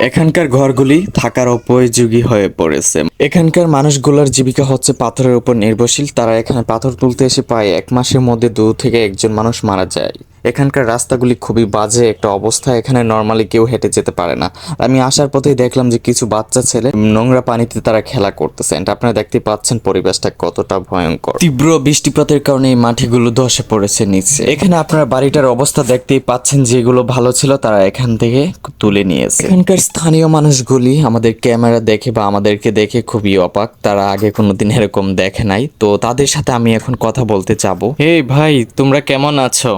এখানকার ঘরগুলি থাকার উপযোগী হয়ে পড়েছে। এখানকার মানুষগুলোর জীবিকা হচ্ছে পাথরের উপর নির্ভরশীল। তারা এখানে পাথর তুলতে এসে প্রায় 1 মাসের মধ্যে 2 থেকে 1 জন মানুষ মারা যায়। এখানকার রাস্তাগুলি খুবই বাজে একটা অবস্থা, এখানে নর্মালি কেউ হেঁটে যেতে পারে না। আমি আসার পথেই দেখলাম যে কিছু বাচ্চা ছেলে নোংরা পানিতে তারা খেলা করতেছে। আপনারা দেখতে পাচ্ছেন পরিবেশটা কতটা ভয়ঙ্কর। তীব্র বৃষ্টিপাতের কারণে এই মাটিগুলো ধসে পড়েছে নিচে। এখানে আপনারা বাড়িটার অবস্থা দেখতেই পাচ্ছেন, যেগুলো ভালো ছিল তারা এখান থেকে তুলে নিয়েছে। এখানকার স্থানীয় মানুষগুলি আমাদের ক্যামেরা দেখে বা আমাদেরকে দেখে খুবই অবাক, তারা আগে কোনোদিন এরকম দেখে নাই। তো তাদের সাথে আমি এখন কথা বলতে চাবো। এই ভাই, তোমরা কেমন আছো?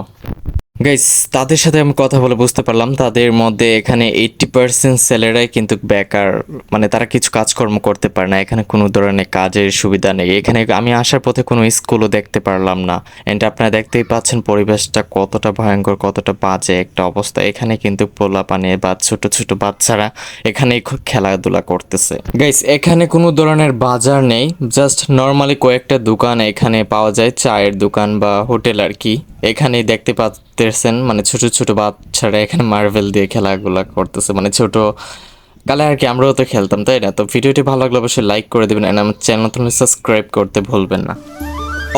গাইস, তাদের সাথে আমি কথা বলে বুঝতে পারলাম তাদের মধ্যে এখানে 80% ছেলেরাই কিন্তু বেকার, মানে তারা কিছু কাজকর্ম করতে পারে না। এখানে কোনো ধরনের কাজের সুবিধা নেই। এখানে আমি আসার পথে কোনো স্কুলও দেখতে পারলাম না। এন্ড আপনারা দেখতেই পাচ্ছেন পরিবেশটা কতটা ভয়ঙ্কর, কতটা বাজে একটা অবস্থা। এখানে কিন্তু পোলাপানে বা ছোট ছোট বাচ্চারা এখানেই খুব খেলাধুলা করতেছে। গাইস, এখানে কোনো ধরনের বাজার নেই, জাস্ট নর্মালি কয়েকটা দোকান এখানে পাওয়া যায়, চায়ের দোকান বা হোটেল আর কি। এখানেই দেখতে পাচ্ছেন মানে ছোট ছোট বাচ্চারা এখানে মার্বেল দিয়ে খেলাগুলা করতেছে, মানে ছোট কালে আর কি। আমরাও তো খেলতাম, তাই না? তো ভিডিওটি ভালো লাগলে অবশ্যই লাইক করে দেবেন, আর আমার চ্যানেল সাবস্ক্রাইব করতে ভুলবেন না।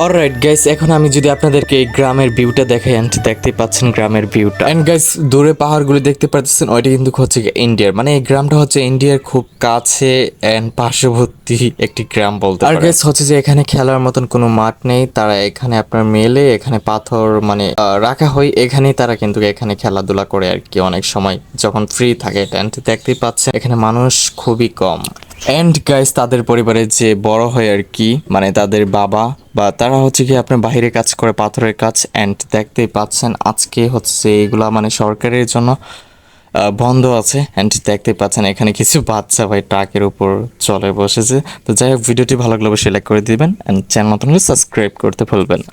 অলরাইট গাইস, এখন আমি যদি আপনাদেরকে এই গ্রামের ভিউটা দেখাই, এন্ড দেখতেই পাচ্ছেন গ্রামের ভিউটা। এন্ড গাইস, দূরে পাহাড়গুলি দেখতে পাচ্ছেন, ওইটা কিন্তু হচ্ছে ইন্ডিয়ার, মানে এই গ্রামটা হচ্ছে ইন্ডিয়ার খুব কাছে এন্ড পার্শ্ববর্তী একটি গ্রাম বলতে পারেন। আর গাইস হচ্ছে যে এখানে খেলার মতন কোনো মাঠ নেই, তারা এখানে আপনার মেলে এখানে পাথর মানে রাখা হয়, এখানেই তারা কিন্তু এখানে খেলাধুলা করে আর কি অনেক সময় যখন ফ্রি থাকে। এন্ড দেখতেই পাচ্ছেন এখানে মানুষ খুবই কম। এন্ড গাইস, তাদের পরিবারে যে বড় হয় আর কি, মানে তাদের বাবা বা তারা হচ্ছে কি আপনার বাইরে কাজ করে, পাথরের কাজ। এন্ড দেখতেই পাচ্ছেন আজকে হচ্ছে এগুলা মানে সরকারের জন্য বন্ধ আছে। এন্ড দেখতেই পাচ্ছেন এখানে কিছু বাচ্চা ভাই ট্রাকের উপর চলে বসেছে। তো যাই হোক, ভিডিওটি ভালো লাগলে অবশ্যই লাইক করে দিবেন, এন্ড চ্যানেল সাবস্ক্রাইব করতে ভুলবেন না।